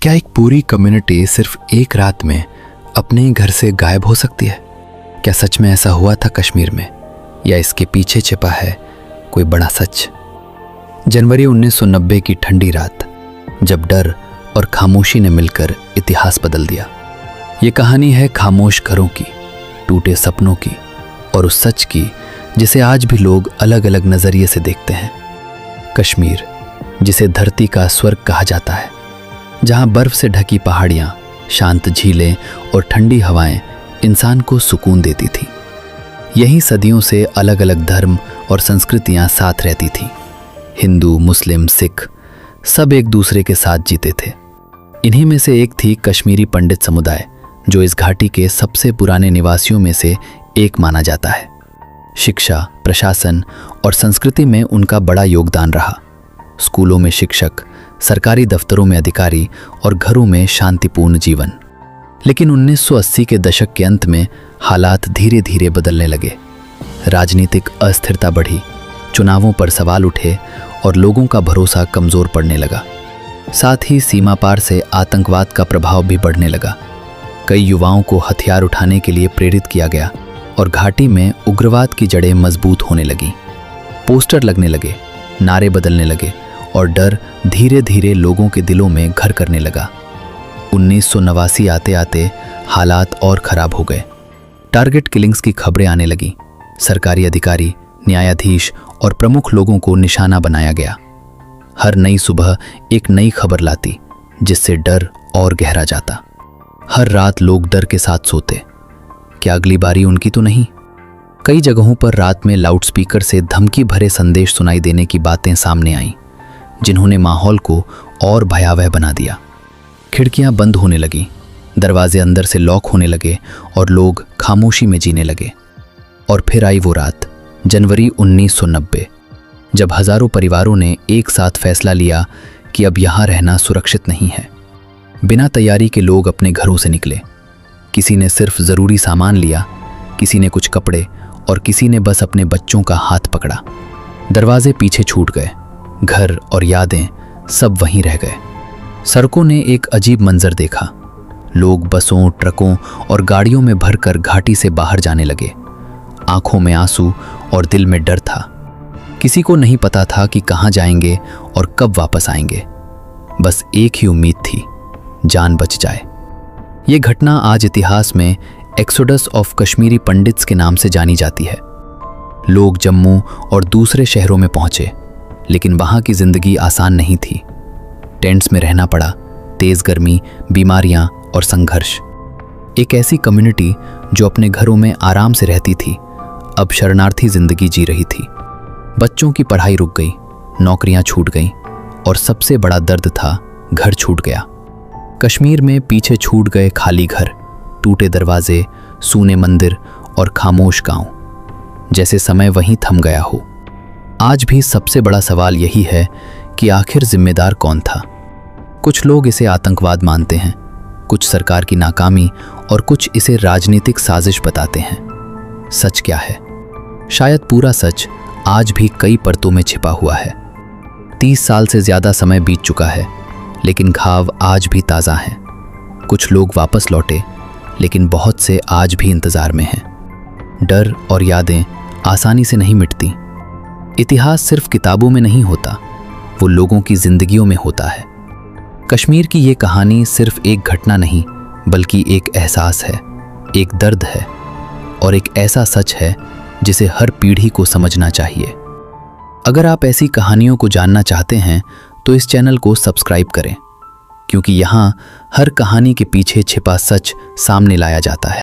क्या एक पूरी कम्युनिटी सिर्फ एक रात में अपने घर से गायब हो सकती है? क्या सच में ऐसा हुआ था कश्मीर में, या इसके पीछे छिपा है कोई बड़ा सच? जनवरी 1990 की ठंडी रात, जब डर और खामोशी ने मिलकर इतिहास बदल दिया। ये कहानी है खामोश घरों की, टूटे सपनों की और उस सच की जिसे आज भी लोग अलग अलग नजरिए से देखते हैं। कश्मीर, जिसे धरती का स्वर्ग कहा जाता है, जहां बर्फ से ढकी पहाड़ियां, शांत झीलें और ठंडी हवाएं इंसान को सुकून देती थी। यहीं सदियों से अलग अलग धर्म और संस्कृतियां साथ रहती थीं। हिंदू, मुस्लिम, सिख सब एक दूसरे के साथ जीते थे। इन्हीं में से एक थी कश्मीरी पंडित समुदाय, जो इस घाटी के सबसे पुराने निवासियों में से एक माना जाता है। शिक्षा, प्रशासन और संस्कृति में उनका बड़ा योगदान रहा। स्कूलों में शिक्षक, सरकारी दफ्तरों में अधिकारी और घरों में शांतिपूर्ण जीवन। लेकिन 1980 के दशक के अंत में हालात धीरे धीरे बदलने लगे। राजनीतिक अस्थिरता बढ़ी, चुनावों पर सवाल उठे और लोगों का भरोसा कमजोर पड़ने लगा। साथ ही सीमा पार से आतंकवाद का प्रभाव भी बढ़ने लगा। कई युवाओं को हथियार उठाने के लिए प्रेरित किया गया और घाटी में उग्रवाद की जड़ें मजबूत होने लगीं। पोस्टर लगने लगे, नारे बदलने लगे और डर धीरे धीरे लोगों के दिलों में घर करने लगा। 1989 आते आते हालात और खराब हो गए। टारगेट किलिंग्स की खबरें आने लगी। सरकारी अधिकारी, न्यायाधीश और प्रमुख लोगों को निशाना बनाया गया। हर नई सुबह एक नई खबर लाती, जिससे डर और गहरा जाता। हर रात लोग डर के साथ सोते, क्या अगली बारी उनकी तो नहीं? कई जगहों पर रात में लाउडस्पीकर से धमकी भरे संदेश सुनाई देने की बातें सामने आईं, जिन्होंने माहौल को और भयावह बना दिया। खिड़कियां बंद होने लगीं, दरवाजे अंदर से लॉक होने लगे और लोग खामोशी में जीने लगे। और फिर आई वो रात, जनवरी 1990, जब हजारों परिवारों ने एक साथ फैसला लिया कि अब यहाँ रहना सुरक्षित नहीं है। बिना तैयारी के लोग अपने घरों से निकले। किसी ने सिर्फ ज़रूरी सामान लिया, किसी ने कुछ कपड़े और किसी ने बस अपने बच्चों का हाथ पकड़ा। दरवाजे पीछे छूट गए, घर और यादें सब वहीं रह गए। सड़कों ने एक अजीब मंजर देखा। लोग बसों, ट्रकों और गाड़ियों में भरकर घाटी से बाहर जाने लगे। आंखों में आंसू और दिल में डर था। किसी को नहीं पता था कि कहाँ जाएंगे और कब वापस आएंगे। बस एक ही उम्मीद थी, जान बच जाए। ये घटना आज इतिहास में एक्सोडस ऑफ कश्मीरी पंडित्स के नाम से जानी जाती है। लोग जम्मू और दूसरे शहरों में पहुंचे, लेकिन वहां की जिंदगी आसान नहीं थी। टेंट्स में रहना पड़ा, तेज गर्मी, बीमारियां और संघर्ष। एक ऐसी कम्युनिटी जो अपने घरों में आराम से रहती थी, अब शरणार्थी जिंदगी जी रही थी। बच्चों की पढ़ाई रुक गई, नौकरियां छूट गईं और सबसे बड़ा दर्द था, घर छूट गया। कश्मीर में पीछे छूट गए खाली घर, टूटे दरवाजे, सूने मंदिर और खामोश गांव, जैसे समय वहीं थम गया हो। आज भी सबसे बड़ा सवाल यही है कि आखिर जिम्मेदार कौन था? कुछ लोग इसे आतंकवाद मानते हैं, कुछ सरकार की नाकामी और कुछ इसे राजनीतिक साजिश बताते हैं। सच क्या है? शायद पूरा सच आज भी कई परतों में छिपा हुआ है। 30 साल से ज्यादा समय बीत चुका है, लेकिन घाव आज भी ताज़ा हैं। कुछ लोग वापस लौटे, लेकिन बहुत से आज भी इंतजार में हैं। डर और यादें आसानी से नहीं मिटती। इतिहास सिर्फ किताबों में नहीं होता, वो लोगों की जिंदगियों में होता है। कश्मीर की ये कहानी सिर्फ एक घटना नहीं, बल्कि एक एहसास है, एक दर्द है और एक ऐसा सच है जिसे हर पीढ़ी को समझना चाहिए। अगर आप ऐसी कहानियों को जानना चाहते हैं तो इस चैनल को सब्सक्राइब करें, क्योंकि यहाँ हर कहानी के पीछे छिपा सच सामने लाया जाता है।